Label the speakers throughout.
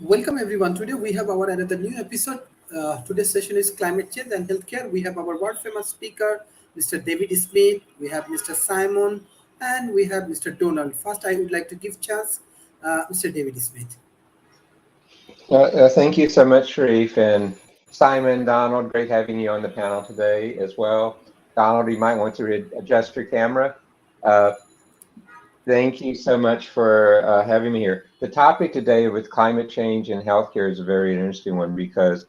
Speaker 1: Welcome everyone. Today we have our another new episode. Today's session is climate change and healthcare. We have our world famous speaker, Mr. David Smith. We have Mr. Simon, and we have Mr. Donald. First, I would like to give chance, Mr. David Smith.
Speaker 2: Thank you so much, Sharif, and Simon, Donald. Great having you on the panel today as well. Donald, you might want to adjust your camera. Uh, Thank you so much for having me here. The topic today with climate change and healthcare is a very interesting one because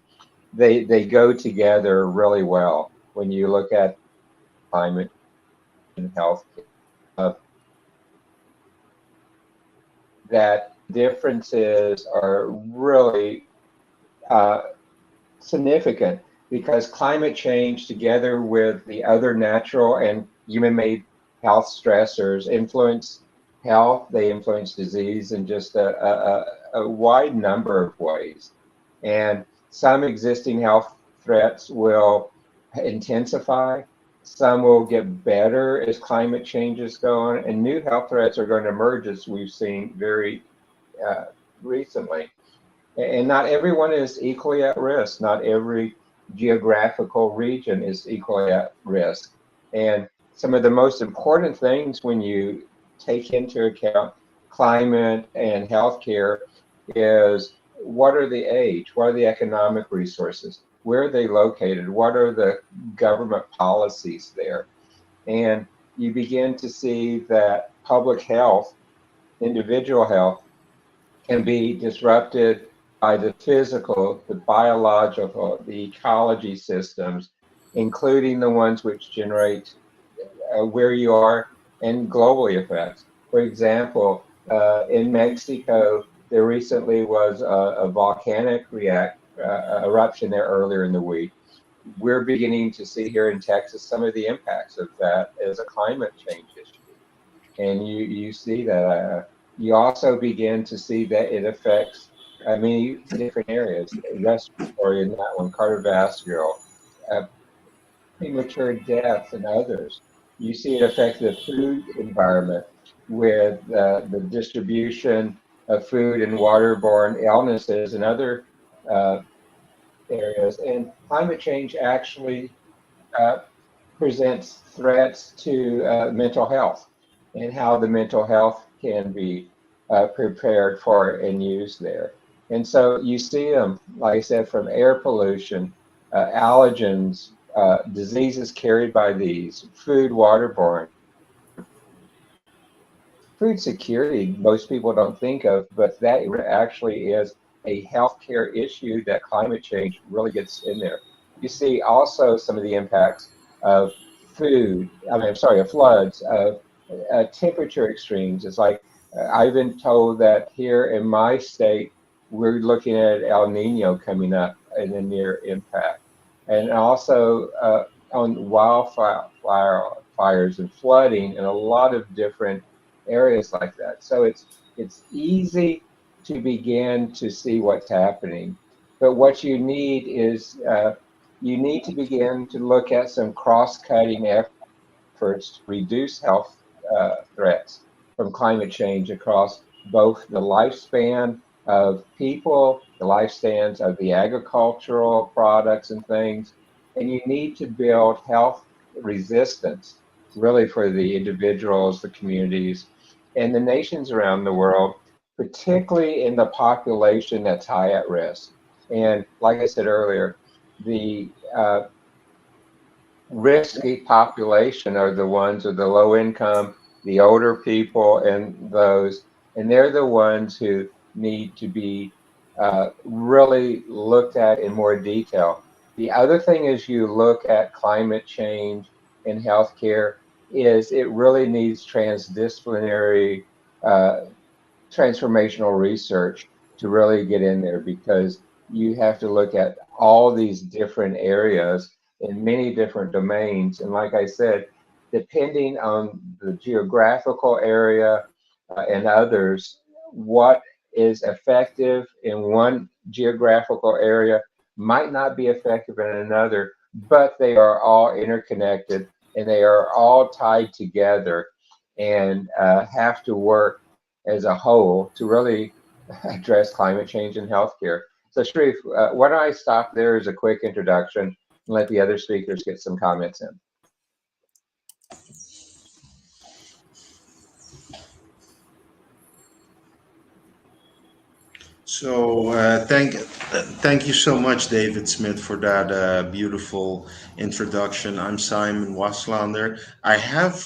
Speaker 2: they go together really well when you look at climate and healthcare. That differences are really significant because climate change, together with the other natural and human-made health stressors, influence health, they influence disease in just a wide number of ways. And some existing health threats will intensify, some will get better as climate changes go on, and new health threats are going to emerge as we've seen very recently. And not everyone is equally at risk. Not every geographical region is equally at risk. And some of the most important things when you take into account climate and healthcare is what are the age, what are the economic resources, where are they located, what are the government policies there. And you begin to see that public health, individual health, can be disrupted by the physical, the biological, the ecology systems, including the ones which generate where you are and globally effects. For example, in Mexico, there recently was a volcanic eruption there earlier in the week. We're beginning to see here in Texas some of the impacts of that as a climate change issue. And you see that. You also begin to see that it affects many different areas, respiratory in that one, cardiovascular, premature death, and others. You see it affect the food environment with the distribution of food and waterborne illnesses and other areas. And climate change actually presents threats to mental health and how the mental health can be prepared for and used there. And so you see them, like I said, from air pollution, allergens, diseases carried by these, food, waterborne. Food security, most people don't think of, but that actually is a healthcare issue that climate change really gets in there. You see also some of the impacts of of floods, of temperature extremes. It's like I've been told that here in my state, we're looking at El Nino coming up in the near impact. And also on wildfires and flooding and a lot of different areas like that. So it's easy to begin to see what's happening. But what you need is you need to begin to look at some cross-cutting efforts to reduce health threats from climate change across both the lifespan of people, the lifespans of the agricultural products and things, and you need to build health resistance really for the individuals, the communities, and the nations around the world, particularly in the population that's high at risk. And like I said earlier, the risky population are the ones with the low income, the older people, and they're the ones who need to be really looked at in more detail. The other thing is you look at climate change in healthcare is it really needs transdisciplinary transformational research to really get in there because you have to look at all these different areas in many different domains. And like I said, depending on the geographical area and others, what is effective in one geographical area might not be effective in another, but they are all interconnected and they are all tied together and have to work as a whole to really address climate change in healthcare. So, Sharif, why don't I stop there as a quick introduction and let the other speakers get some comments in?
Speaker 3: So thank you so much, David Smith, for that beautiful introduction. I'm Simon Waslander. I have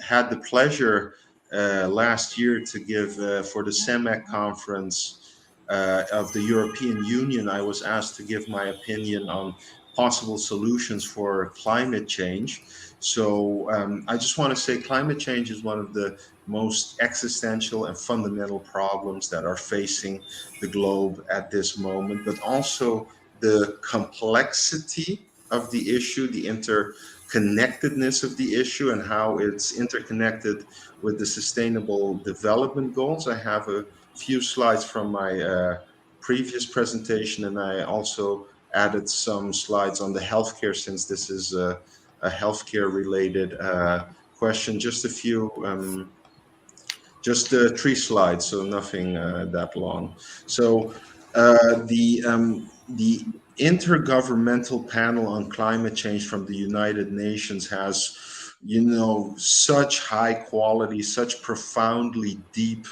Speaker 3: had the pleasure last year to give for the CEMEC conference of the European Union. I was asked to give my opinion on possible solutions for climate change. So I just want to say climate change is one of the most existential and fundamental problems that are facing the globe at this moment, but also the complexity of the issue, the interconnectedness of the issue, and how it's interconnected with the Sustainable Development Goals. I have a few slides from my previous presentation, and I also added some slides on the healthcare, since this is a healthcare related question. Just a few. Just three slides, so nothing that long. So the Intergovernmental Panel on Climate Change from the United Nations has, such high quality, such profoundly deep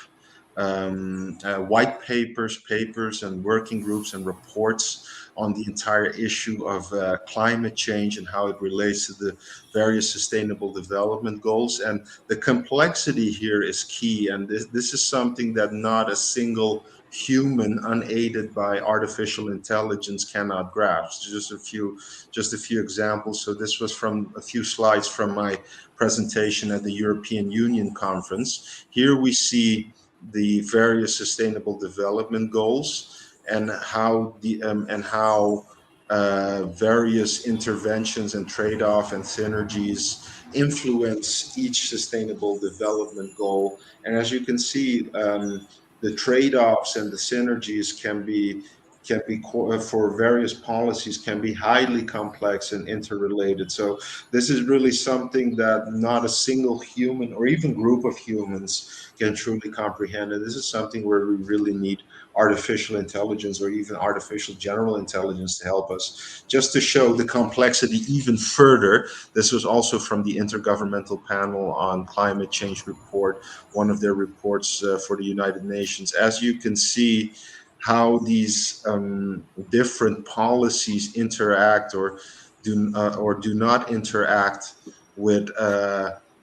Speaker 3: white papers, and working groups and reports on the entire issue of climate change and how it relates to the various sustainable development goals. And the complexity here is key. And this is something that not a single human unaided by artificial intelligence cannot grasp. Just a few examples. So this was from a few slides from my presentation at the European Union conference. Here we see the various sustainable development goals, and how various interventions and trade-off and synergies influence each sustainable development goal. And as you can see, the trade-offs and the synergies for various policies can be highly complex and interrelated. So this is really something that not a single human or even group of humans can truly comprehend. And this is something where we really need artificial intelligence or even artificial general intelligence to help us. Just to show the complexity even further, this was also from the Intergovernmental Panel on Climate Change report, one of their reports for the United Nations. As you can see, how these different policies interact or do not interact with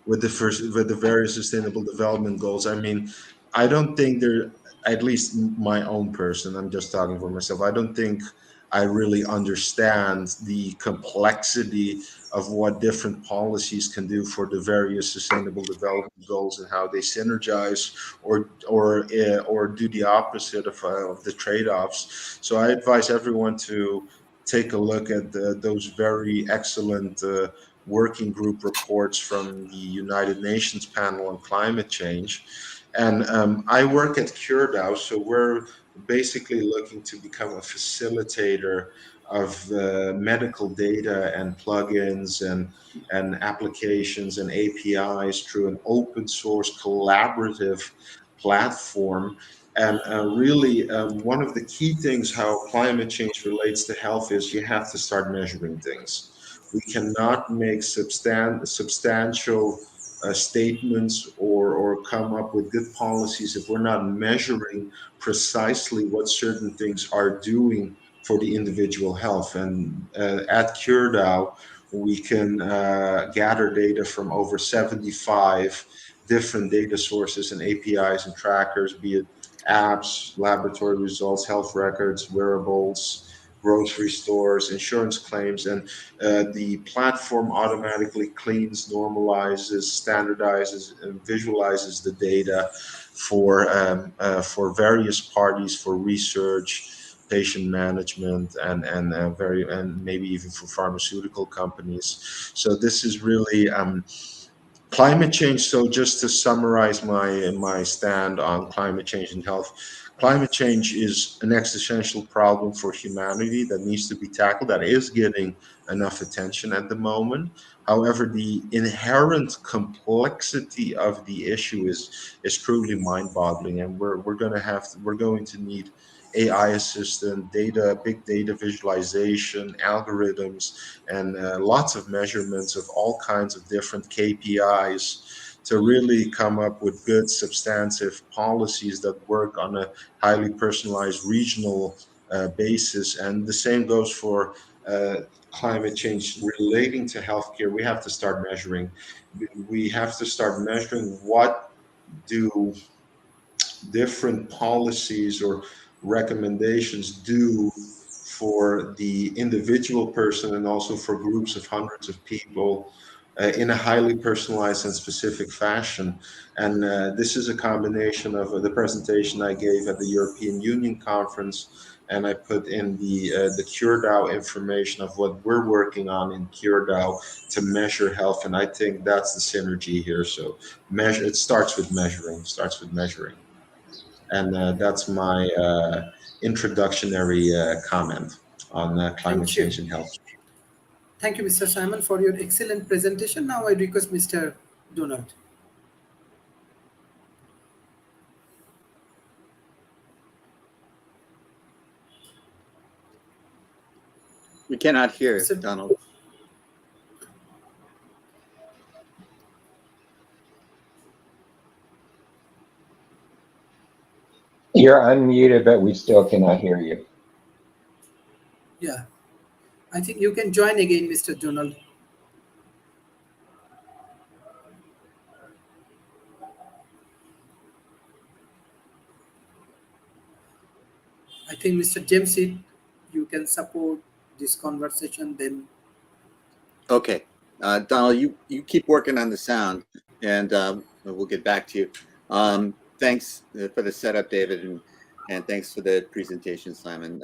Speaker 3: with the various sustainable development goals. I mean, I don't think there, at least my own person, I'm just talking for myself, I don't think I really understand the complexity of what different policies can do for the various sustainable development goals and how they synergize or do the opposite of the trade-offs. So I advise everyone to take a look at those very excellent working group reports from the United Nations panel on climate change. And I work at CureDAO, so we're basically looking to become a facilitator of medical data and plugins and applications and APIs through an open source collaborative platform. And really, one of the key things how climate change relates to health is you have to start measuring things. We cannot make substantial statements or come up with good policies if we're not measuring precisely what certain things are doing for the individual health. And at CureDAO, we can gather data from over 75 different data sources and APIs and trackers, be it apps, laboratory results, health records, wearables, grocery stores, insurance claims, and the platform automatically cleans, normalizes, standardizes, and visualizes the data for various parties, for research, patient management, and maybe even for pharmaceutical companies. So this is really climate change. So just to summarize my stand on climate change and health, climate change is an existential problem for humanity that needs to be tackled, that is getting enough attention at the moment. However, the inherent complexity of the issue is truly mind-boggling, and we're going to need AI assistant, big data visualization, algorithms, and lots of measurements of all kinds of different KPIs to really come up with good, substantive policies that work on a highly personalized regional basis. And the same goes for climate change relating to healthcare. We have to start measuring. We have to start measuring what do different policies or recommendations do for the individual person and also for groups of hundreds of people in a highly personalized and specific fashion. And this is a combination of the presentation I gave at the European Union conference, and I put in the CureDAO information of what we're working on in CureDAO to measure health. And I think that's the synergy here. So measure, it starts with measuring. And that's my introductionary comment on climate
Speaker 1: Thank you.
Speaker 3: change and health.
Speaker 1: Thank you, Mr. Simon, for your excellent presentation. Now I request Mr. Donald.
Speaker 4: We cannot hear
Speaker 1: Sir.
Speaker 4: Donald.
Speaker 2: You're unmuted, but we still cannot hear you.
Speaker 1: Yeah, I think you can join again, Mr. Donald. I think Mr. James, you can support this conversation then.
Speaker 4: Okay, Donald, you keep working on the sound, and we'll get back to you. Thanks for the setup, David, and thanks for the presentation, Simon.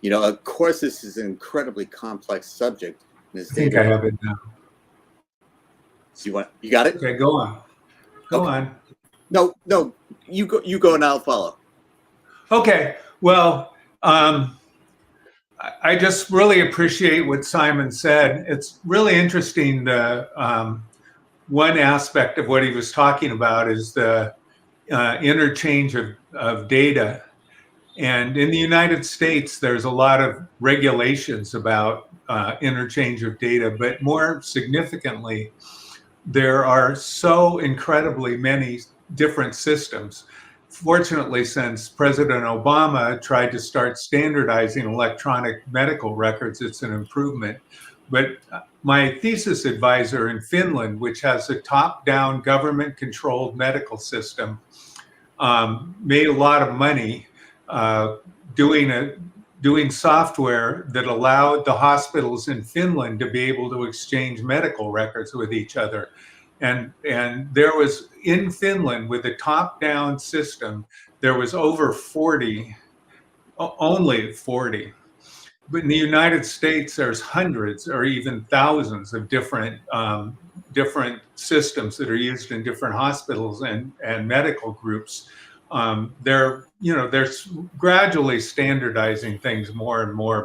Speaker 4: You know, of course, this is an incredibly complex subject.
Speaker 5: I think I have it now.
Speaker 4: So you got it?
Speaker 5: Okay, go on. Go
Speaker 4: Okay.
Speaker 5: on.
Speaker 4: No, you go, and I'll follow.
Speaker 5: Okay, well, I just really appreciate what Simon said. It's really interesting. One aspect of what he was talking about is the interchange of data. And in the United States, there's a lot of regulations about interchange of data, but more significantly, there are so incredibly many different systems. Fortunately, since President Obama tried to start standardizing electronic medical records, it's an improvement. But my thesis advisor in Finland, which has a top-down government-controlled medical system, made a lot of money doing software that allowed the hospitals in Finland to be able to exchange medical records with each other. And there was, in Finland, with a top-down system, there was over 40, only 40. But in the United States, there's hundreds or even thousands of different systems that are used in different hospitals and medical groups. They're gradually standardizing things more and more,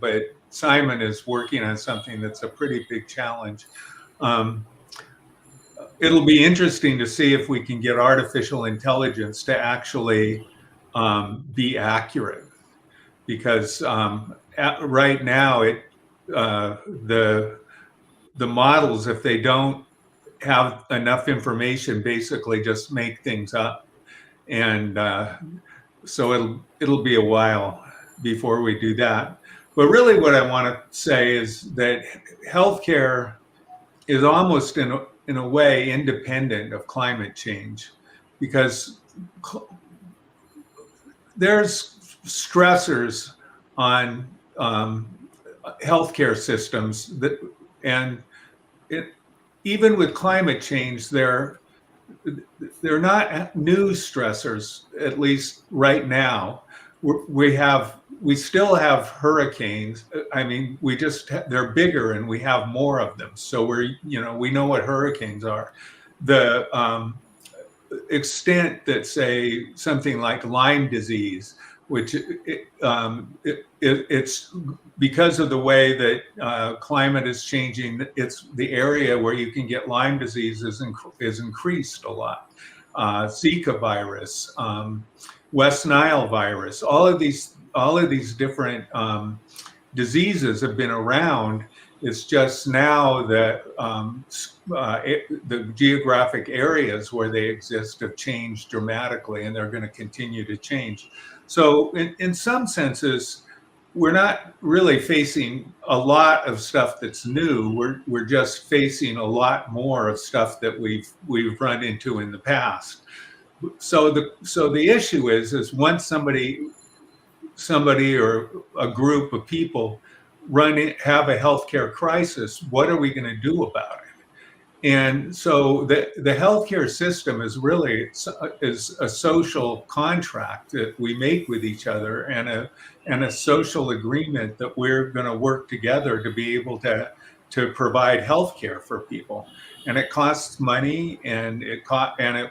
Speaker 5: but Simon is working on something that's a pretty big challenge. It'll be interesting to see if we can get artificial intelligence to actually be accurate, because right now the models, if they don't have enough information, basically just make things up, and so it'll be a while before we do that. But really, what I want to say is that healthcare is almost in a way independent of climate change, because there's stressors on healthcare systems even with climate change, they're not new stressors, at least right now. We still have hurricanes. I mean, they're bigger and we have more of them. So we know what hurricanes are. The extent that, say, something like Lyme disease, which it's because of the way that climate is changing, it's the area where you can get Lyme disease is increased a lot. Zika virus, West Nile virus, all of these different diseases have been around. It's just now that the geographic areas where they exist have changed dramatically, and they're going to continue to change. So in some senses, we're not really facing a lot of stuff that's new. We're just facing a lot more of stuff that we've run into in the past. So the issue is once somebody or a group of people have a healthcare crisis, what are we going to do about it? And so the healthcare system is really is a social contract that we make with each other, and a social agreement that we're going to work together to be able to provide healthcare for people. And it costs money, and it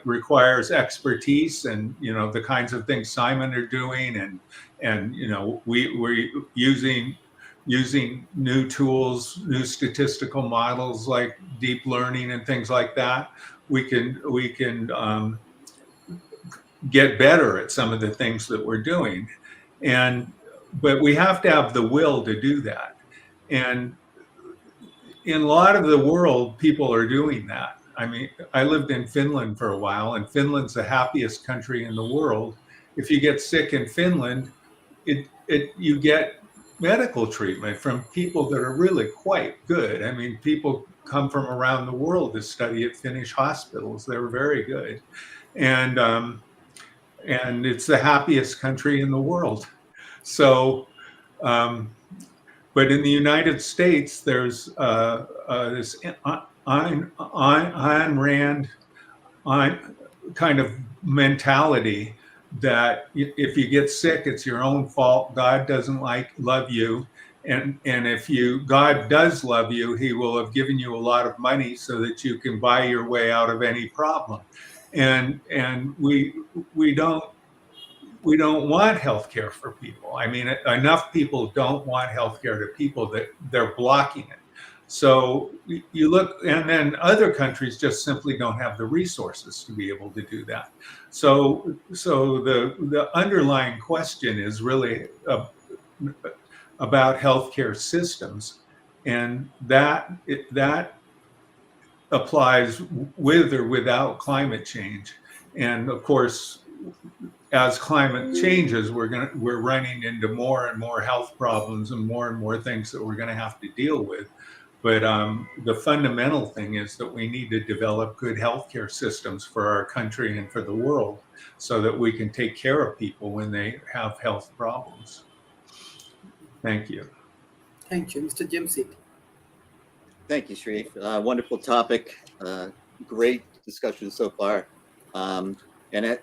Speaker 5: requires expertise, and the kinds of things Simon are doing, and we're using new tools, new statistical models like deep learning and things like that. We can get better at some of the things that we're doing, but we have to have the will to do that. And in a lot of the world, people are doing that. I mean, I lived in Finland for a while, and Finland's the happiest country in the world. If you get sick in Finland, you get medical treatment from people that are really quite good. I mean, people come from around the world to study at Finnish hospitals. They're very good, and it's the happiest country in the world. So, but in the United States, there's this Ayn Rand kind of mentality that if you get sick, it's your own fault. God doesn't love you, and if God does love you, He will have given you a lot of money so that you can buy your way out of any problem. And we don't want healthcare for people. I mean, enough people don't want healthcare to people that they're blocking it. So you look, and then other countries just simply don't have the resources to be able to do that. So the underlying question is really about healthcare systems, and that applies with or without climate change. And of course, as climate changes, we're running into more and more health problems and more things that we're going to have to deal with. But the fundamental thing is that we need to develop good healthcare systems for our country and for the world, so that we can take care of people when they have health problems. Thank you.
Speaker 1: Thank you, Mr. Jamsit.
Speaker 4: Thank you, Sharif. Wonderful topic. Great discussion so far. And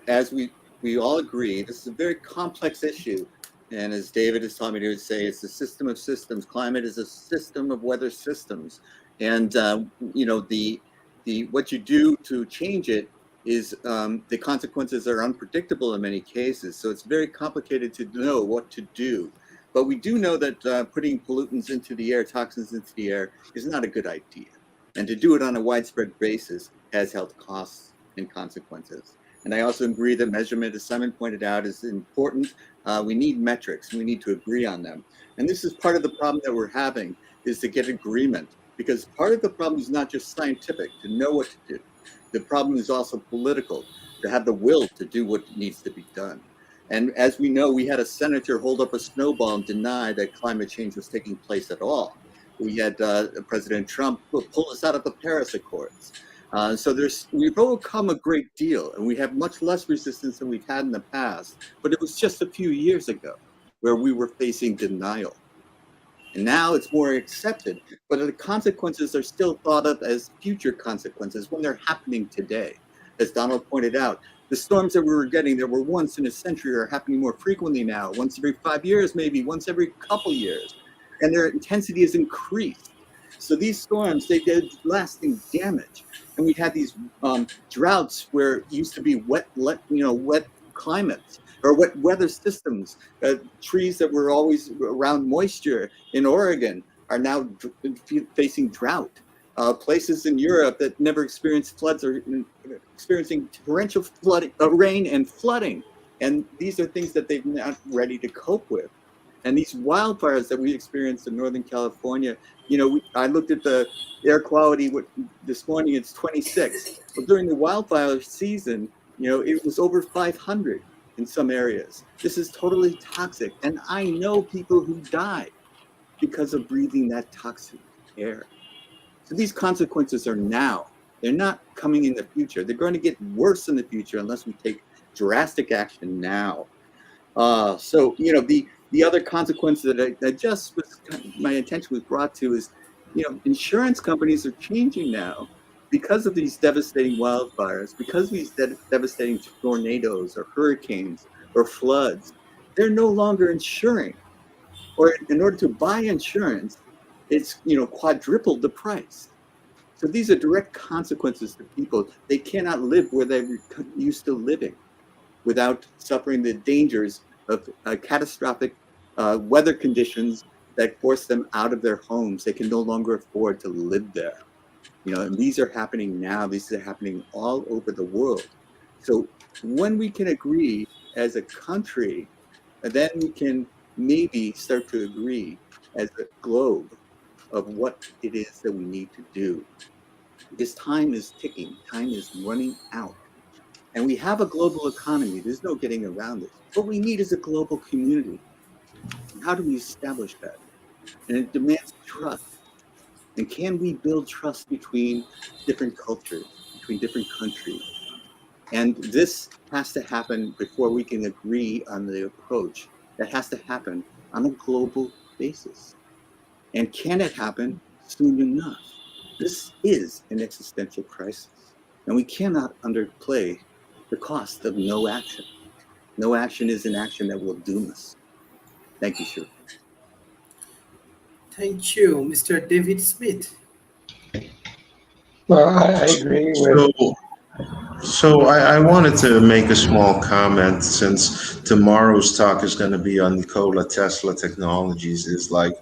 Speaker 4: as we all agree, this is a very complex issue. And as David has taught me to say, it's a system of systems. Climate is a system of weather systems. And, what you do to change it is the consequences are unpredictable in many cases. So it's very complicated to know what to do. But we do know that putting pollutants into the air, toxins into the air, is not a good idea. And to do it on a widespread basis has health costs and consequences. And I also agree that measurement, as Simon pointed out, is important. We need metrics. We need to agree on them. And this is part of the problem that we're having, is to get agreement. Because part of the problem is not just scientific, to know what to do. The problem is also political, to have the will to do what needs to be done. And as we know, we had a senator hold up a snowball and deny that climate change was taking place at all. We had President Trump pull us out of the Paris Accords. So we've overcome a great deal, and we have much less resistance than we've had in the past. But it was just a few years ago where we were facing denial. And now it's more accepted, but the consequences are still thought of as future consequences when they're happening today. As Donald pointed out, the storms that we were getting that were once in a century are happening more frequently now, once every 5 years, maybe once every couple years, and their intensity is increased. So these storms, they did lasting damage. And we had these droughts where it used to be wet climates or wet weather systems. Trees that were always around moisture in Oregon are now facing drought. Places in Europe that never experienced floods are experiencing torrential rain and flooding. And these are things that they're not ready to cope with. And these wildfires that we experienced in Northern California, I looked at the air quality this morning, it's 26. Well, during the wildfire season, it was over 500 in some areas. This is totally toxic. And I know people who died because of breathing that toxic air. So these consequences are now. They're not coming in the future. They're going to get worse in the future unless we take drastic action now. So the other consequence that my attention was brought to is, insurance companies are changing now because of these devastating wildfires, because of these devastating tornadoes or hurricanes or floods. They're no longer insuring, or in order to buy insurance, it's quadrupled the price. So these are direct consequences to people. They cannot live where they're used to living without suffering the dangers of catastrophic weather conditions that force them out of their homes. They can no longer afford to live there. And these are happening now. These are happening all over the world. So when we can agree as a country, then we can maybe start to agree as a globe of what it is that we need to do. Because time is ticking, time is running out. And we have a global economy. There's no getting around it. What we need is a global community. How do we establish that? And it demands trust. And can we build trust between different cultures, between different countries? And this has to happen before we can agree on the approach. That has to happen on a global basis. And can it happen soon enough? This is an existential crisis. And we cannot underplay the cost of no action. No action is an action that will doom us. Thank you, Shu.
Speaker 1: Thank you, Mr. David Smith.
Speaker 2: Well, I agree with.
Speaker 3: So I wanted to make a small comment, since tomorrow's talk is going to be on Nikola Tesla technologies. Is like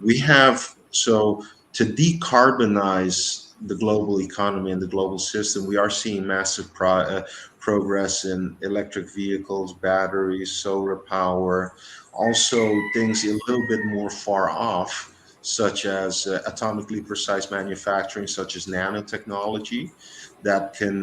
Speaker 3: we have, so to decarbonize the global economy and the global system, we are seeing massive progress in electric vehicles, batteries, solar power, also things a little bit more far off, such as atomically precise manufacturing, such as nanotechnology that can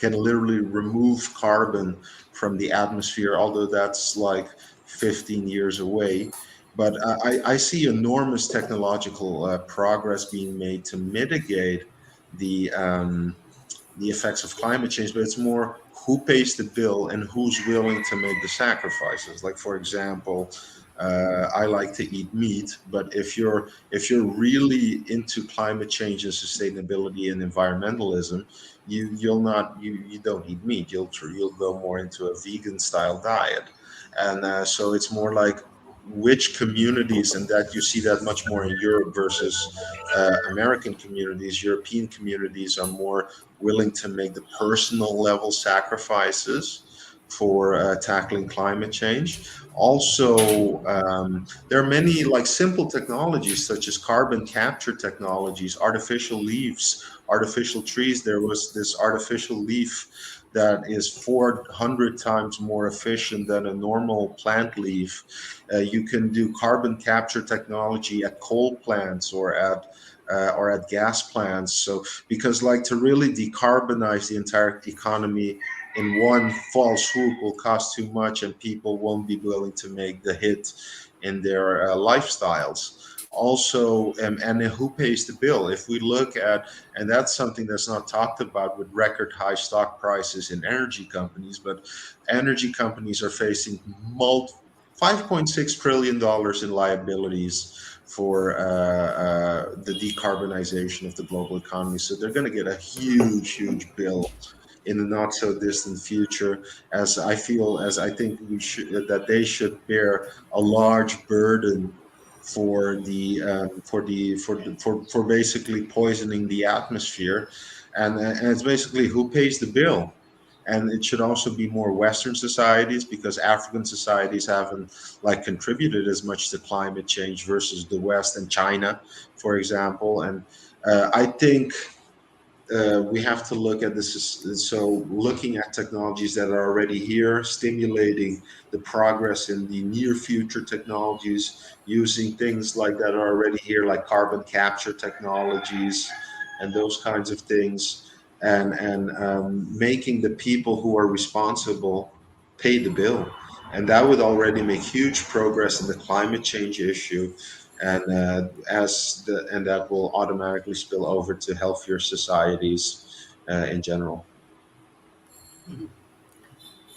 Speaker 3: literally remove carbon from the atmosphere, although that's like 15 years away. But I see enormous technological progress being made to mitigate the effects of climate change. But it's more who pays the bill and who's willing to make the sacrifices. Like, for example, I like to eat meat, but if you're really into climate change and sustainability and environmentalism, you don't eat meat. You'll go more into a vegan style diet, and so it's more like which communities, and that you see that much more in Europe versus American communities. European communities are more willing to make the personal level sacrifices for tackling climate change. Also, there are many like simple technologies such as carbon capture technologies, artificial leaves, artificial trees. There was this artificial leaf that is 400 times more efficient than a normal plant leaf. You can do carbon capture technology at coal plants or at gas plants. So because like to really decarbonize the entire economy in one false swoop will cost too much, and people won't be willing to make the hit in their lifestyles. Also, and who pays the bill? If we look at, and that's something that's not talked about with record high stock prices in energy companies, but energy companies are facing $5.6 trillion in liabilities for the decarbonization of the global economy. So they're going to get a huge bill in the not so distant future, as I think we should, that they should bear a large burden for basically poisoning the atmosphere, and it's basically who pays the bill. And it should also be more Western societies, because African societies haven't like contributed as much to climate change versus the West and China, for example. And I think we have to look at this. So looking at technologies that are already here, stimulating the progress in the near future technologies, using things like that are already here, like carbon capture technologies and those kinds of things, and making the people who are responsible pay the bill. And that would already make huge progress in the climate change issue, and that will automatically spill over to healthier societies in general.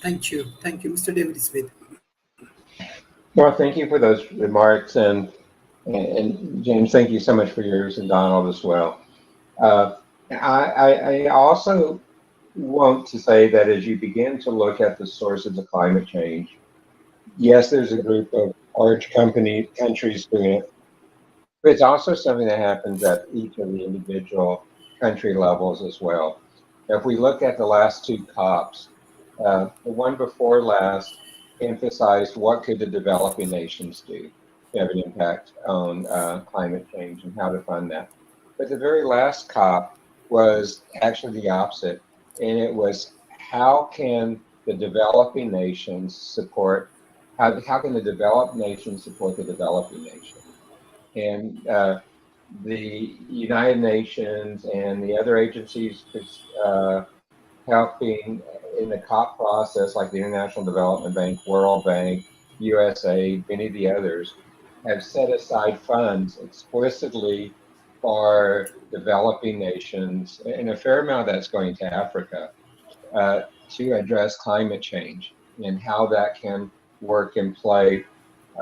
Speaker 1: Thank you, Mr. David Smith.
Speaker 2: Well, thank you for those remarks, and James, thank you so much for yours, and Donald as well. I also want to say that as you begin to look at the sources of climate change, yes, there's a group of large countries doing it, but it's also something that happens at each of the individual country levels as well. If we look at the last two COPs, the one before last emphasized what could the developing nations do to have an impact on climate change and how to fund that. But the very last COP was actually the opposite, and it was how can the developing nations support, how can the developed nations support the developing nations? And the United Nations and the other agencies helping in the COP process, like the International Development Bank, World Bank, USA, many of the others, have set aside funds explicitly for developing nations, and a fair amount of that's going to Africa, to address climate change and how that can work and play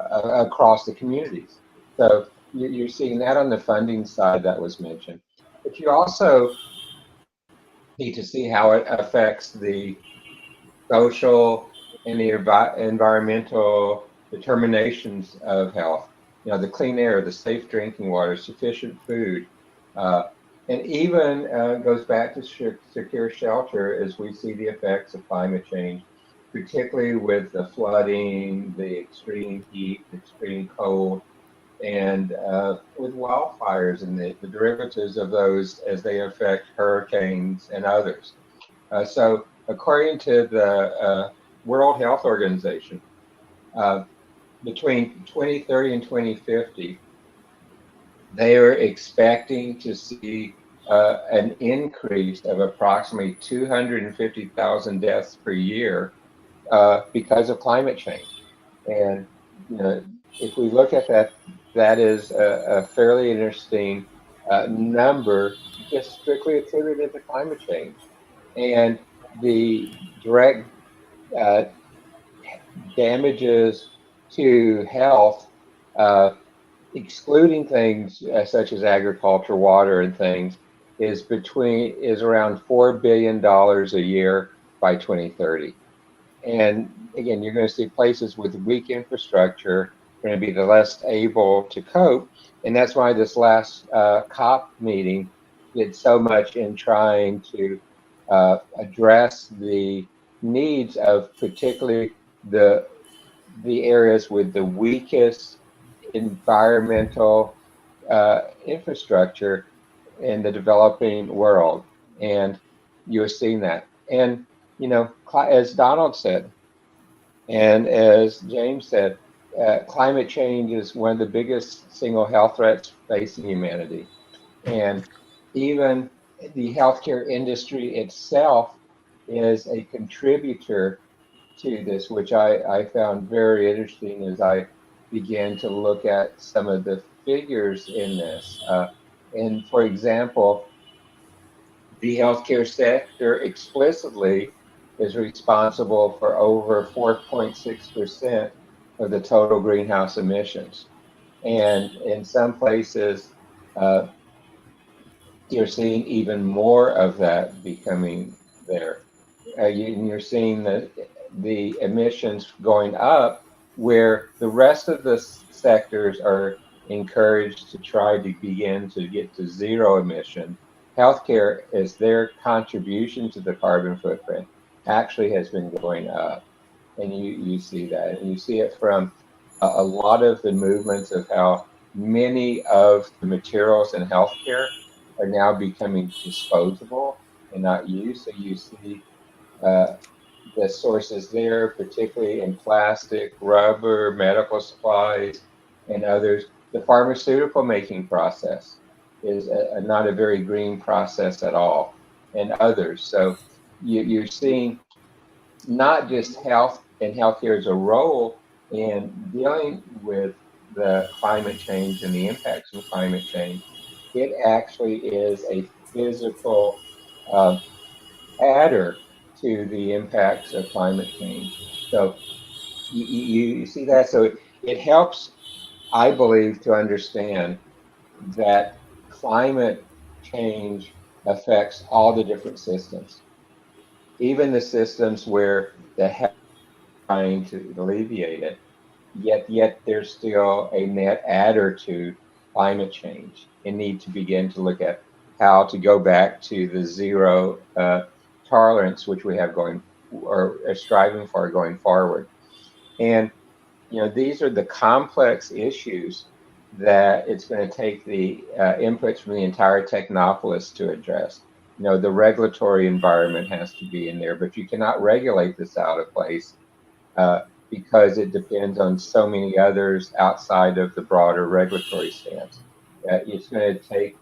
Speaker 2: across the communities. So you're seeing that on the funding side that was mentioned, but you also need to see how it affects the social and the environmental determinations of health. You know, the clean air, the safe drinking water, sufficient food, and even goes back to secure shelter as we see the effects of climate change, particularly with the flooding, the extreme heat, the extreme cold, and with wildfires and the derivatives of those as they affect hurricanes and others. So according to the World Health Organization, between 2030 and 2050, they are expecting to see an increase of approximately 250,000 deaths per year because of climate change. And you know, if we look at that, that is a fairly interesting number, just strictly attributed to climate change. And the direct damages to health, excluding things such as agriculture, water, and things, is around $4 billion a year by 2030. And again, you're going to see places with weak infrastructure going to be the less able to cope. And that's why this last COP meeting did so much in trying to address the needs of particularly the areas with the weakest environmental infrastructure in the developing world. And you're seeing that. And you know, as Donald said, and as James said, climate change is one of the biggest single health threats facing humanity. And even the healthcare industry itself is a contributor to this, which I found very interesting as I began to look at some of the figures in this. And for example, the healthcare sector explicitly is responsible for over 4.6% of the total greenhouse emissions. And in some places, you're seeing even more of that becoming there. You're seeing the emissions going up where the rest of the sectors are encouraged to try to begin to get to zero emission, healthcare as their contribution to the carbon footprint actually has been going up. And you see that, and you see it from a lot of the movements of how many of the materials in healthcare are now becoming disposable and not used. So you see uh, the sources there, particularly in plastic, rubber, medical supplies, and others. The pharmaceutical making process is not a very green process at all, and others. So you're seeing not just health and healthcare as a role in dealing with the climate change and the impacts of climate change. It actually is a physical uh, adder to the impacts of climate change. So you see that. So it helps, I believe, to understand that climate change affects all the different systems, even the systems where the health is trying to alleviate it. Yet there's still a net adder to climate change, and need to begin to look at how to go back to the zero tolerance which we have going or are striving for going forward. And these are the complex issues that it's going to take the inputs from the entire technopolis to address. The regulatory environment has to be in there, but you cannot regulate this out of place uh, because it depends on so many others outside of the broader regulatory stance. It's going to take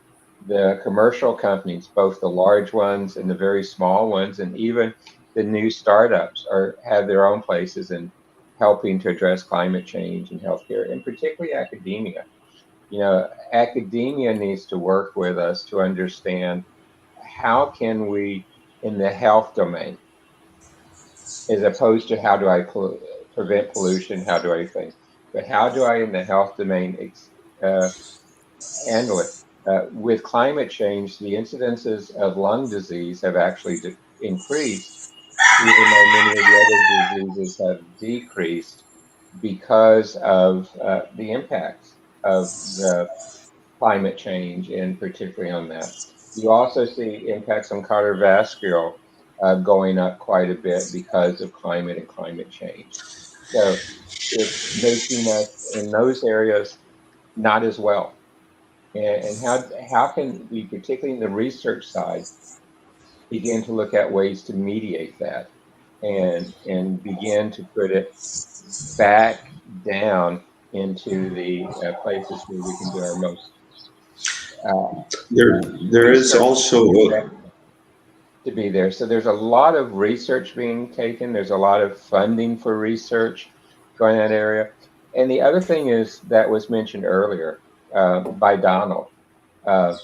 Speaker 2: the commercial companies, both the large ones and the very small ones, and even the new startups have their own places in helping to address climate change and healthcare, and particularly academia. Academia needs to work with us to understand how can we, in the health domain, as opposed to how do I prevent pollution, how do I think, but how do I, in the health domain, uh, handle it? With climate change, the incidences of lung disease have actually increased, even though many of the other diseases have decreased because of the impacts of the climate change, and particularly on that. You also see impacts on cardiovascular going up quite a bit because of climate and climate change. So it's making us in those areas not as well. And how can we, particularly in the research side, begin to look at ways to mediate that and begin to put it back down into the places where we can do our most
Speaker 3: There is
Speaker 2: research
Speaker 3: also
Speaker 2: to be there. So there's a lot of research being taken. There's a lot of funding for research going in that area. And the other thing is that was mentioned earlier by Donald uh,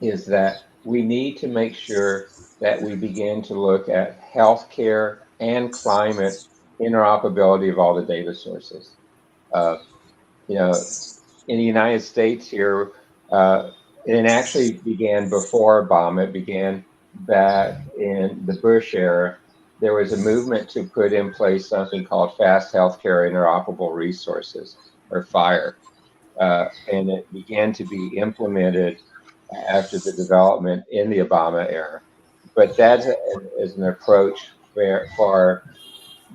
Speaker 2: is that we need to make sure that we begin to look at healthcare and climate interoperability of all the data sources. Uh, you know, in the United States here, it actually began before Obama. It began back in the Bush era. There was a movement to put in place something called Fast Healthcare Interoperable Resources, or FHIR, and it began to be implemented after the development in the Obama era. But that is an approach for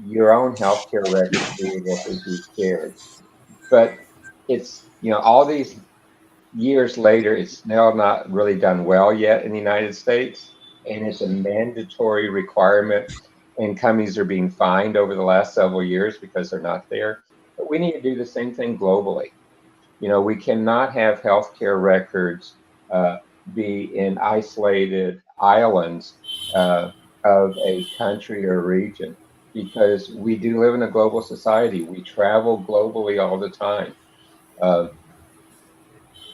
Speaker 2: your own healthcare records being able to be shared. But it's, all these years later, it's still not really done well yet in the United States, and it's a mandatory requirement, and companies are being fined over the last several years because they're not there. But we need to do the same thing globally. We cannot have healthcare records uh, be in isolated islands of a country or region, because we do live in a global society. We travel globally all the time. Uh,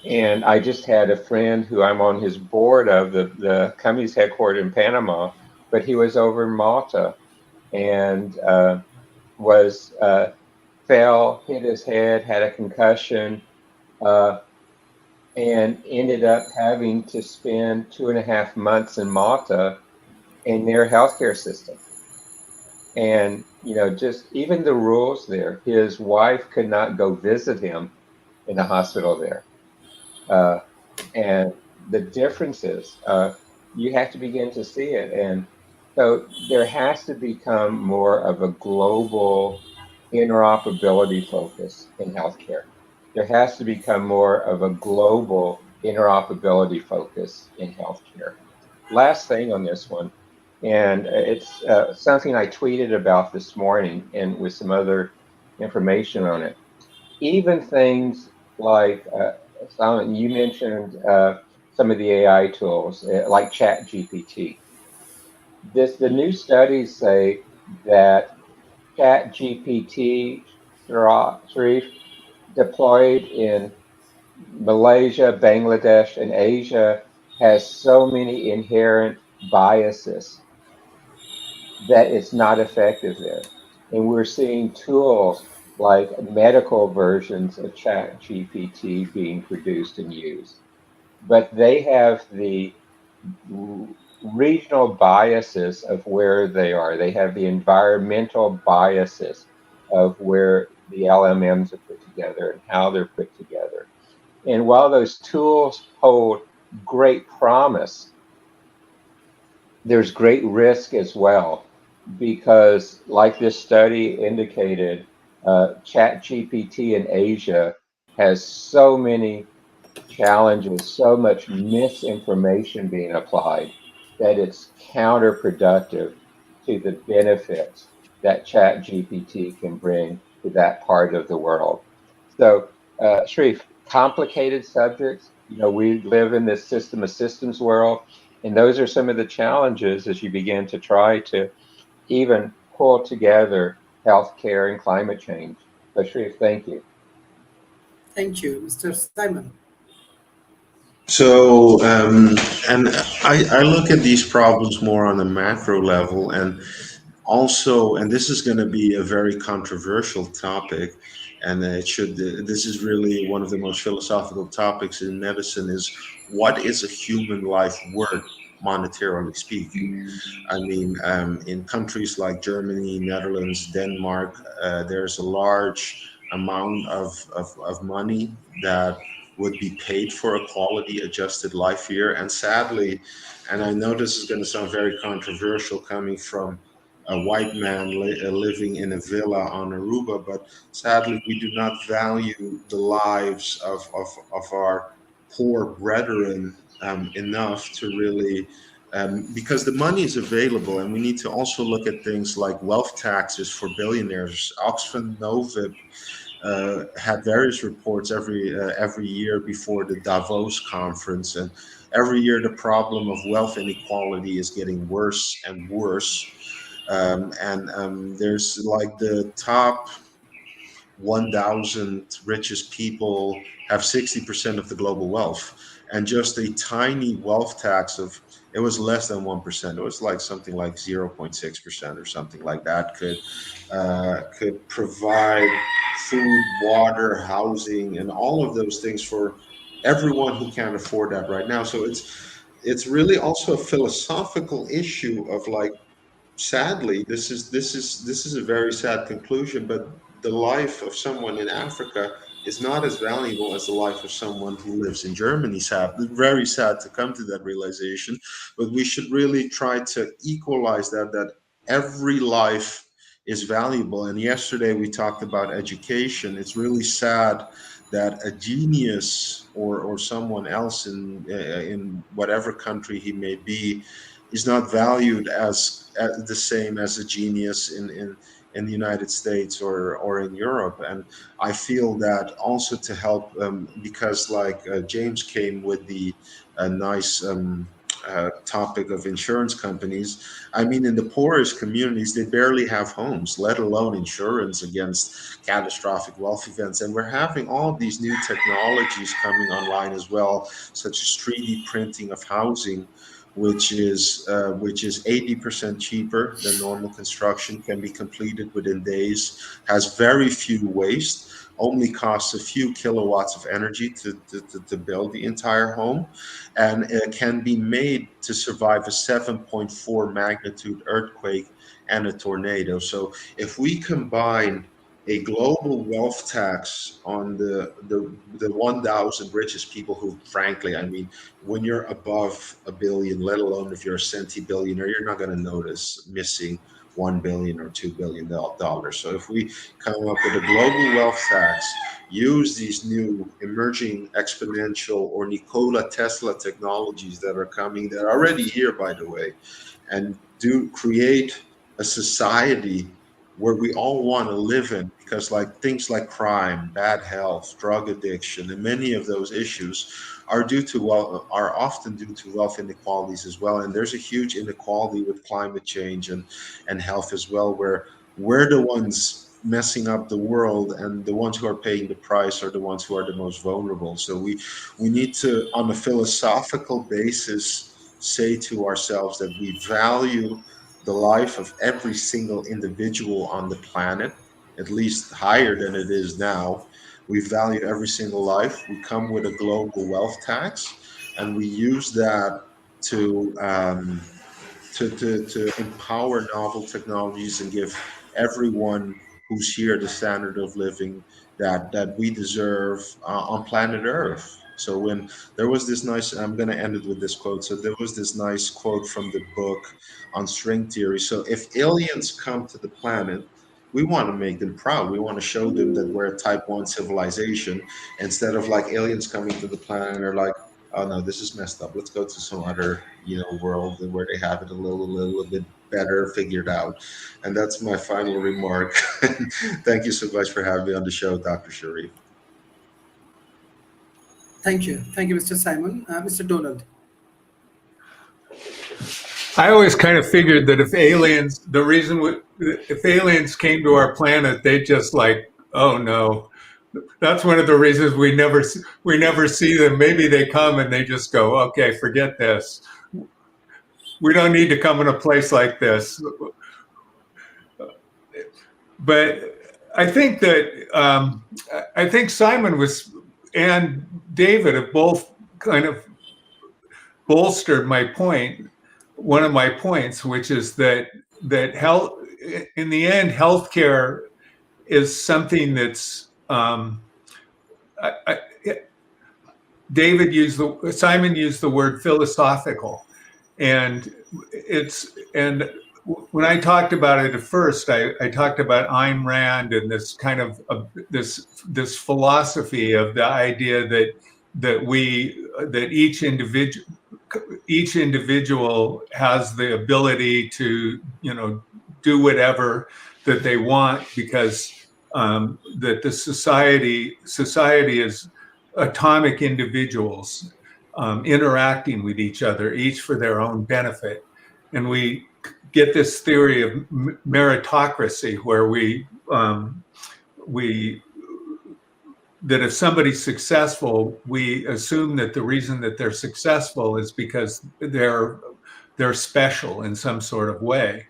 Speaker 2: and I just had a friend who I'm on his board of, the company's headquartered in Panama, but he was over in Malta and was fell, hit his head, had a concussion, uh, and ended up having to spend 2.5 months in Malta in their healthcare system. And just even the rules there, his wife could not go visit him in the hospital there. And the differences, you have to begin to see it. And so there has to become more of a global interoperability focus in healthcare. There has to become more of a global interoperability focus in healthcare. Last thing on this one, and it's something I tweeted about this morning and with some other information on it. Even things like, Simon, you mentioned some of the AI tools like Chat GPT. The new studies say that Chat GPT, Sharif, deployed in Malaysia, Bangladesh, and Asia, has so many inherent biases that it's not effective there. And we're seeing tools like medical versions of Chat GPT being produced and used. But they have the regional biases of where they are. They have the environmental biases of where the LMMs are put together and how they're put together. And while those tools hold great promise, there's great risk as well, because like this study indicated, Chat GPT in Asia has so many challenges, so much misinformation being applied that it's counterproductive to the benefits that Chat GPT can bring to that part of the world. So, Sharif, complicated subjects. You know, we live in this system of systems world, and those are some of the challenges as you begin to try to even pull together healthcare and climate change. So, Sharif, thank you.
Speaker 1: Thank you, Mr. Simon.
Speaker 3: So, and I look at these problems more on a macro level, and also, and this is going to be a very controversial topic, and it should. This is really one of the most philosophical topics in medicine: is what is a human life worth, monetarily speaking? I mean, in countries like Germany, Netherlands, Denmark, there's a large amount of money that would be paid for a quality adjusted life here. And sadly, and I know this is going to sound very controversial coming from a white man living in a villa on Aruba, but sadly, we do not value the lives of our poor brethren enough to really, because the money is available, and we need to also look at things like wealth taxes for billionaires. Oxfam Novib had various reports every year before the Davos conference, and every year the problem of wealth inequality is getting worse and worse. There's like the top 1,000 richest people have 60% of the global wealth, and just a tiny wealth tax of, it was less than 1%. It was like something like 0.6% or something like that could provide food, water, housing, and all of those things for everyone who can't afford that right now. So it's really also a philosophical issue of like, sadly, this is a very sad conclusion, but the life of someone in Africa is not as valuable as the life of someone who lives in Germany. Sad, very sad to come to that realization, but we should really try to equalize that every life is valuable. And yesterday we talked about education. It's really sad that a genius or someone else in whatever country he may be is not valued as the same as a genius in the United States or in Europe. And I feel that also to help, because like James came with the nice topic of insurance companies. I mean, in the poorest communities, they barely have homes, let alone insurance against catastrophic wealth events. And we're having all of these new technologies coming online as well, such as 3D printing of housing, which is 80% cheaper than normal construction, can be completed within days, has very few waste, only costs a few kilowatts of energy to build the entire home, and it can be made to survive a 7.4 magnitude earthquake and a tornado. So if we combine a global wealth tax on the 1,000 richest people who, frankly, I mean, when you're above a billion, let alone if you're a centibillionaire, you're not going to notice missing 1 billion or $2 billion. So if we come up with a global wealth tax, use these new emerging exponential or Nikola Tesla technologies that are coming, that are already here, by the way, and do create a society where we all want to live in, because like things like crime, bad health, drug addiction, and many of those issues are are often due to wealth inequalities as well. And there's a huge inequality with climate change and health as well, where we're the ones messing up the world, and the ones who are paying the price are the ones who are the most vulnerable. So we need to, on a philosophical basis, say to ourselves that we value the life of every single individual on the planet, at least higher than it is now. We value every single life. We come with a global wealth tax, and we use that to to empower novel technologies and give everyone who's here the standard of living that we deserve on planet Earth. So when there was this nice, I'm going to end it with this quote. So there was this nice quote from the book on string theory. So if aliens come to the planet, we want to make them proud. We want to show them that we're a type 1 civilization, instead of like aliens coming to the planet and they're like, oh no, this is messed up. Let's go to some other, world where they have it a little bit better figured out. And that's my final remark. Thank you so much for having me on the show, Dr. Sharif.
Speaker 1: Thank you. Thank you, Mr. Simon. Mr. Donald.
Speaker 5: I always kind of figured that if aliens came to our planet, they just like, oh no. That's one of the reasons we never see them. Maybe they come and they just go, okay, forget this. We don't need to come in a place like this. But I think that I think Simon and David have both kind of bolstered my point. One of my points, which is that health, in the end, healthcare is something that's Simon used the word philosophical, and when I talked about it at first, I talked about Ayn Rand and this kind of this philosophy of the idea that each individual has the ability to do whatever that they want, because that the society is atomic individuals interacting with each other, each for their own benefit. And we get this theory of meritocracy, where that if somebody's successful, we assume that the reason that they're successful is because they're special in some sort of way.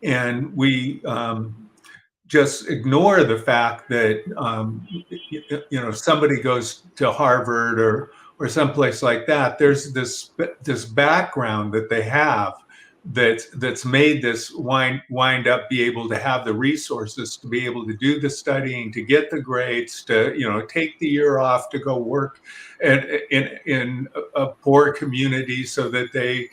Speaker 5: And we just ignore the fact that somebody goes to Harvard or someplace like that. There's this background that they have that's made this wind up be able to have the resources to be able to do the studying, to get the grades, to take the year off to go work in a poor community, so that they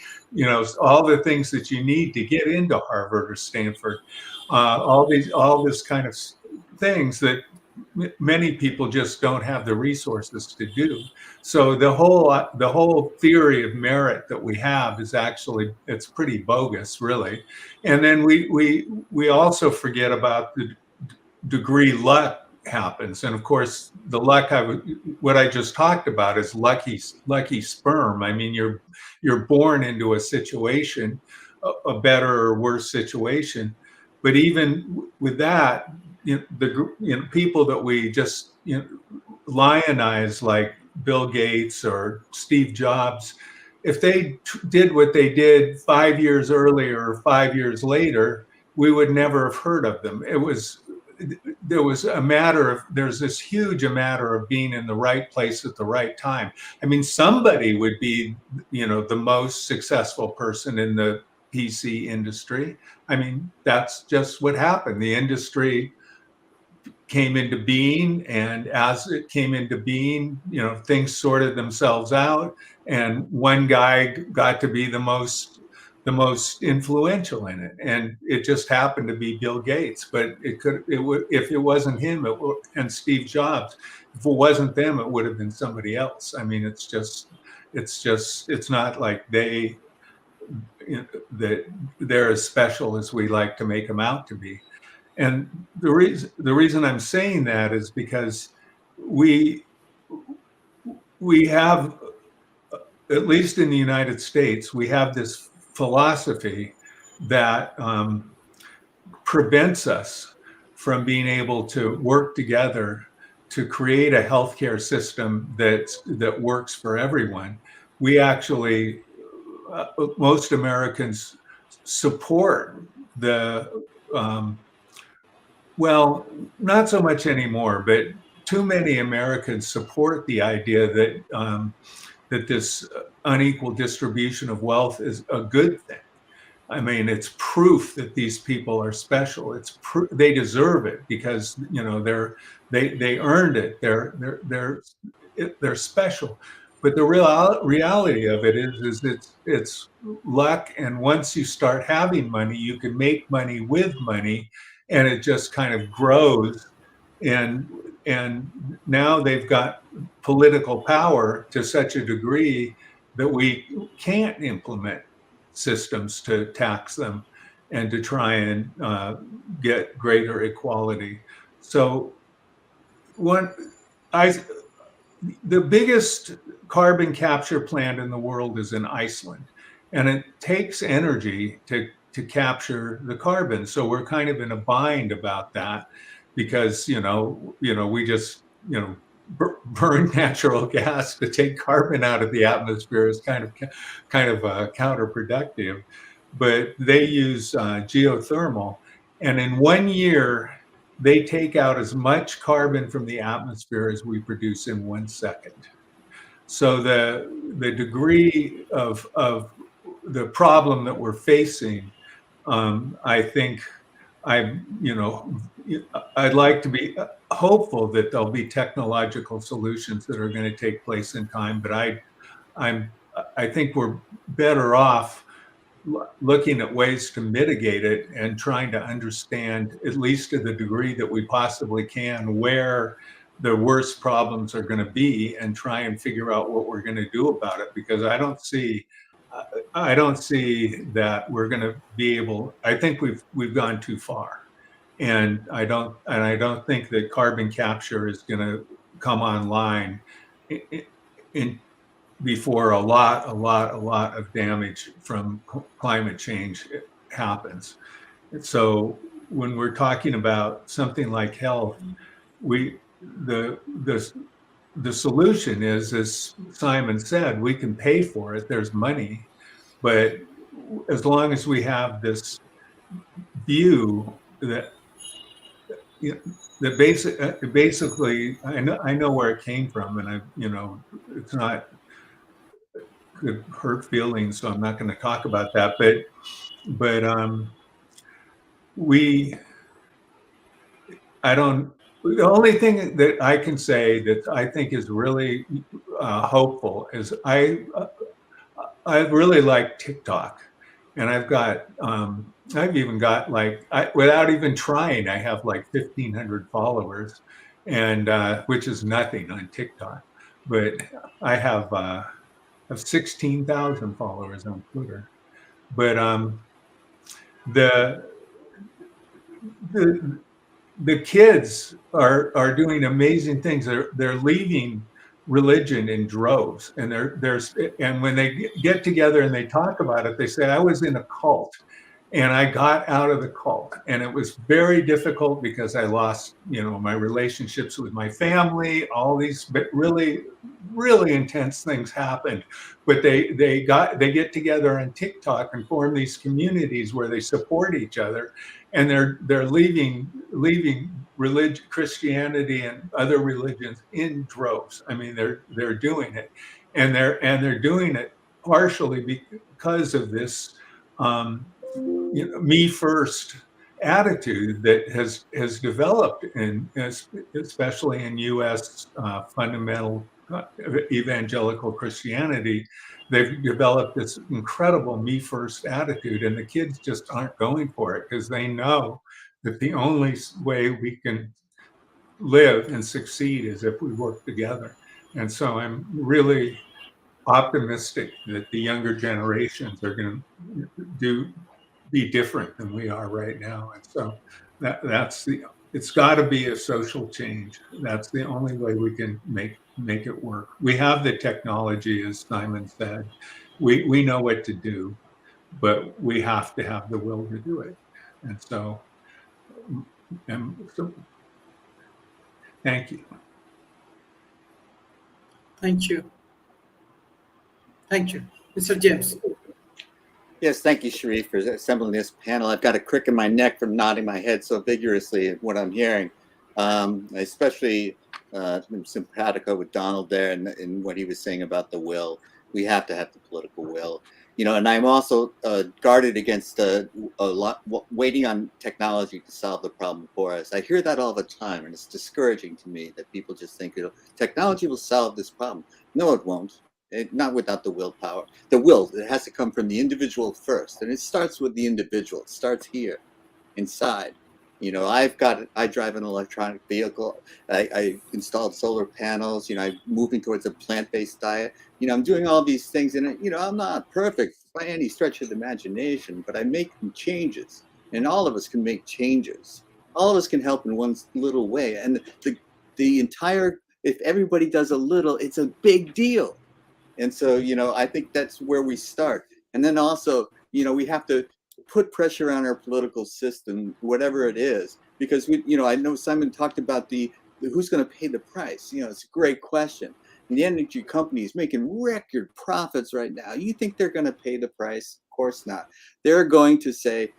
Speaker 5: all the things that you need to get into Harvard or Stanford, all this kind of things that many people just don't have the resources to do. So the whole theory of merit that we have is actually, it's pretty bogus, really. And then we also forget about the degree luck happens. And of course, the luck what I just talked about is lucky sperm. I mean, you're born into a situation, a better or worse situation. But even with that, people that we just lionize, like Bill Gates or Steve Jobs, if they did what they did 5 years earlier or 5 years later, we would never have heard of them. There's this huge matter of being in the right place at the right time. I mean, somebody would be, the most successful person in the PC industry. I mean, that's just what happened. The industry came into being, and as it came into being, you know, things sorted themselves out, and one guy got to be the most influential in it, and it just happened to be Bill Gates. But it would, if it wasn't him, and Steve Jobs, if it wasn't them, it would have been somebody else. I mean, it's not like they, you know, that they're as special as we like to make them out to be. And the reason I'm saying that is because we have, at least in the United States, we have this philosophy that prevents us from being able to work together to create a healthcare system that works for everyone. We actually, most Americans support the well, not so much anymore, but too many Americans support the idea that that this unequal distribution of wealth is a good thing. I mean, it's proof that these people are special. It's they deserve it because, you know, they earned it. They're special. But the reality of it is it's luck. And once you start having money, you can make money with money, and it just kind of grows. And now they've got political power to such a degree that we can't implement systems to tax them and to try and get greater equality. So the biggest carbon capture plant in the world is in Iceland, and it takes energy to capture the carbon. So we're kind of in a bind about that because, you know, we just, you know, burn natural gas to take carbon out of the atmosphere is kind of counterproductive. But they use geothermal, and in 1 year they take out as much carbon from the atmosphere as we produce in 1 second. So the degree of the problem that we're facing, I think I'd like to be hopeful that there'll be technological solutions that are going to take place in time, but I think we're better off looking at ways to mitigate it and trying to understand, at least to the degree that we possibly can, where the worst problems are going to be and try and figure out what we're going to do about it. Because I don't see that we're going to be able. I think we've gone too far, and I don't think that carbon capture is going to come online before a lot of damage from climate change happens. And so when we're talking about something like health, the solution is, as Simon said, we can pay for it. There's money, but as long as we have this view that, you know, that basically, I know where it came from, and it's not, could hurt feelings, so I'm not going to talk about that. But the only thing that I can say that I think is really hopeful is I really like TikTok, and I've even got without even trying, I have like 1,500 followers, and which is nothing on TikTok, but I have 16,000 followers on Twitter. But the kids are doing amazing things. They're leaving religion in droves, and and when they get together and they talk about it, they say, I was in a cult and I got out of the cult, and it was very difficult because I lost, my relationships with my family. All these really, really intense things happened, but they get together on TikTok and form these communities where they support each other, and they're leaving religion, Christianity and other religions in droves. I mean, they're doing it, and they're doing it partially because of this me first attitude that has developed especially in U.S. Fundamental evangelical Christianity. They've developed this incredible me first attitude, and the kids just aren't going for it because they know that the only way we can live and succeed is if we work together. And so I'm really optimistic that the younger generations are going to be different than we are right now. And so it's got to be a social change. That's the only way we can make it work. We have the technology, as Simon said. We know what to do, but we have to have the will to do it. And so thank you.
Speaker 1: Thank you. Thank you. Mr. James.
Speaker 4: Yes, thank you, Sharif, for assembling this panel. I've got a crick in my neck from nodding my head so vigorously at what I'm hearing. Especially I'm simpatico with Donald there and what he was saying about the will. We have to have the political will. You know, and I'm also guarded against waiting on technology to solve the problem for us. I hear that all the time, and it's discouraging to me that people just think, you know, technology will solve this problem. No, it won't. Not without the willpower. The will, it has to come from the individual first, and it starts with the individual. It starts here, inside. You know, I drive an electronic vehicle. I installed solar panels. You know, I'm moving towards a plant-based diet. You know, I'm doing all these things, and you know, I'm not perfect by any stretch of the imagination, but I'm making changes, and all of us can make changes. All of us can help in one little way, and the entire, if everybody does a little, it's a big deal. And so, you know, I think that's where we start. And then also, you know, we have to put pressure on our political system, whatever it is, because we, you know, I know Simon talked about the who's going to pay the price. You know, it's a great question. And the energy company is making record profits right now. You think they're going to pay the price? Of course not. They're going to say,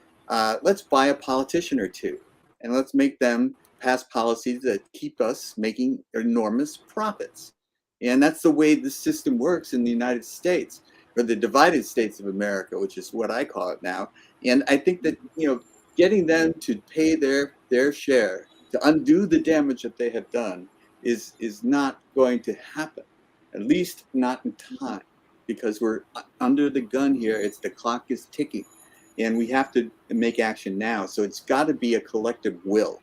Speaker 4: let's buy a politician or two, and let's make them pass policies that keep us making enormous profits. And that's the way the system works in the United States, or the divided states of America, which is what I call it now. And I think that, you know, getting them to pay their share, to undo the damage that they have done, is not going to happen, at least not in time, because we're under the gun here. It's the clock is ticking, and we have to make action now. So it's got to be a collective will.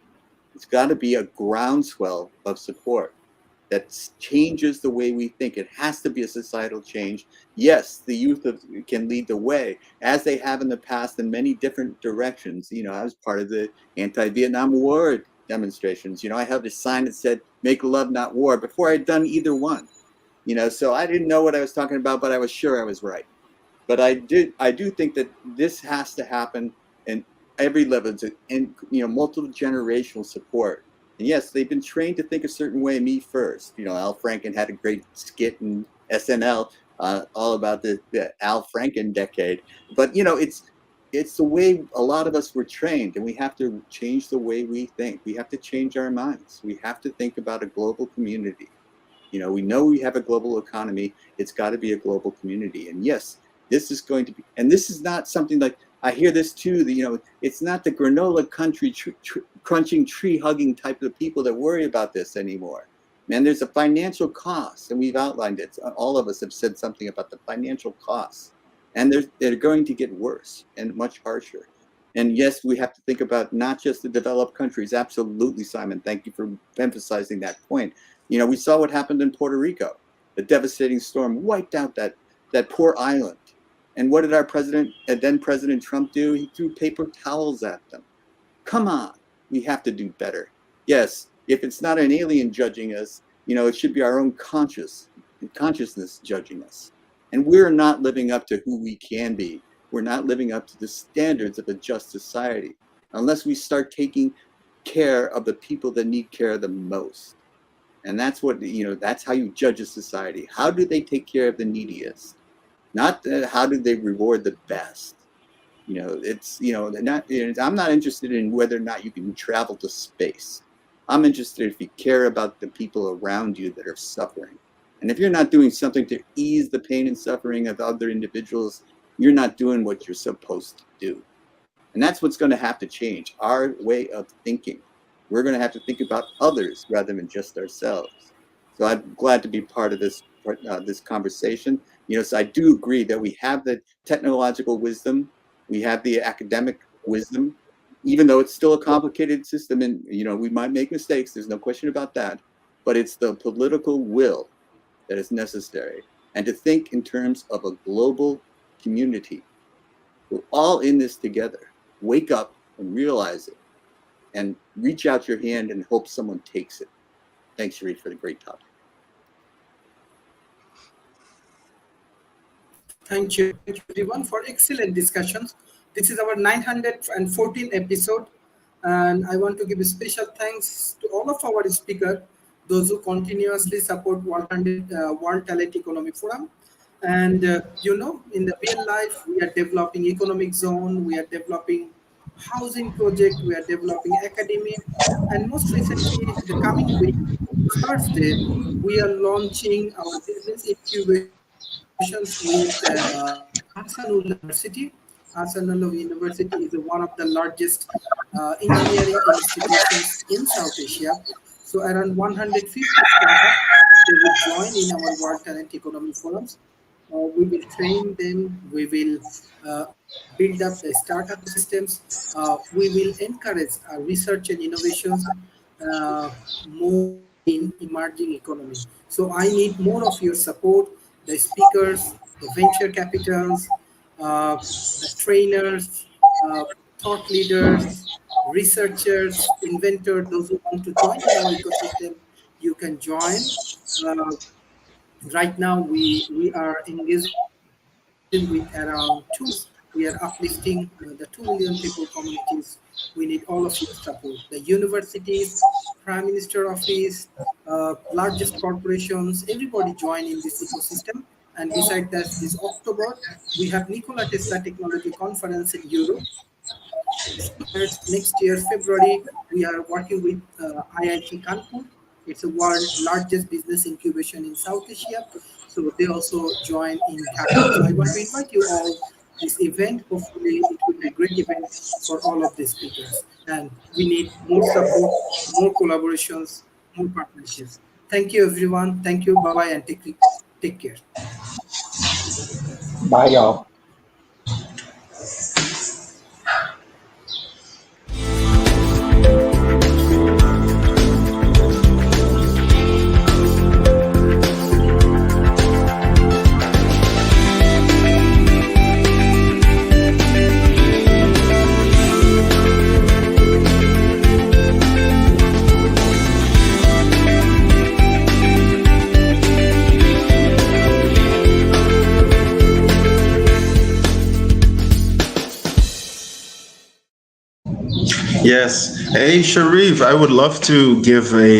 Speaker 4: It's got to be a groundswell of support that changes the way we think. It has to be a societal change. Yes, the youth can lead the way, as they have in the past in many different directions. You know, I was part of the anti-Vietnam War demonstrations. You know, I had a sign that said, "Make love, not war," before I'd done either one. You know, so I didn't know what I was talking about, but I was sure I was right. But I do think that this has to happen in every level, and, you know, multiple generational support. And yes, they've been trained to think a certain way, me first. You know, Al Franken had a great skit in SNL all about the Al Franken decade. But, you know, it's the way a lot of us were trained, and we have to change the way we think. We have to change our minds. We have to think about a global community. You know we have a global economy. It's got to be a global community. And yes, this is going to be, and this is not something like, I hear this too, that, you know, it's not the granola country crunching, tree hugging type of people that worry about this anymore. Man, there's a financial cost, and we've outlined it. All of us have said something about the financial costs, and they're going to get worse and much harsher. And yes, we have to think about not just the developed countries. Absolutely, Simon. Thank you for emphasizing that point. You know, we saw what happened in Puerto Rico. The devastating storm wiped out that poor island. And what did our president, then President Trump, do? He threw paper towels at them. Come on, we have to do better. Yes, if it's not an alien judging us, you know, it should be our own consciousness judging us. And we're not living up to who we can be. We're not living up to the standards of a just society unless we start taking care of the people that need care the most. And that's what, you know, that's how you judge a society. How do they take care of the neediest? Not how do they reward the best? You know, it's, you know, I'm not interested in whether or not you can travel to space. I'm interested if you care about the people around you that are suffering. And if you're not doing something to ease the pain and suffering of other individuals, you're not doing what you're supposed to do. And that's what's going to have to change, our way of thinking. We're going to have to think about others rather than just ourselves. So I'm glad to be part of this conversation. So I do agree that we have the technological wisdom, we have the academic wisdom, even though it's still a complicated system, and we might make mistakes. There's no question about that. But it's the political will that is necessary, and to think in terms of a global community. We're all in this together. Wake up and realize it, and reach out your hand and hope someone takes it. Thanks, Sharif, for the great topic.
Speaker 1: Thank you everyone for excellent discussions. This is our 914th episode, and I want to give a special thanks to all of our speakers, those who continuously support World Talent Economic Forum. And in the real life, we are developing economic zone, we are developing housing project, we are developing academia, and most recently, the coming week, Thursday, we are launching our business incubations with Ahsanullah University. Ahsanullah University is one of the largest engineering institutions in South Asia. So around 150 startups, they will join in our World Talent Economic Forums. We will train them, we will build up the startup systems, we will encourage research and innovations more in emerging economy. So I need more of your support, the speakers, the venture capitals, the trainers, thought leaders, researchers, inventors, those who want to join in our ecosystem, you can join. Right now, we are engaging with around 2. We are uplifting the 2 million people communities. We need all of your support. The universities, Prime Minister Office, largest corporations, everybody join in this ecosystem. And besides that, this October, we have Nikola Tesla Technology Conference in Europe. Next year, February, we are working with IIT Kanpur. It's the world's largest business incubation in South Asia. So they also join in Dhaka. So I want to invite you all this event. Hopefully, it will be a great event for all of the speakers. And we need more support, more collaborations, more partnerships. Thank you, everyone. Thank you. Bye-bye, and take care.
Speaker 2: Bye, y'all.
Speaker 3: Yes. Hey, Sharif, I would love to give a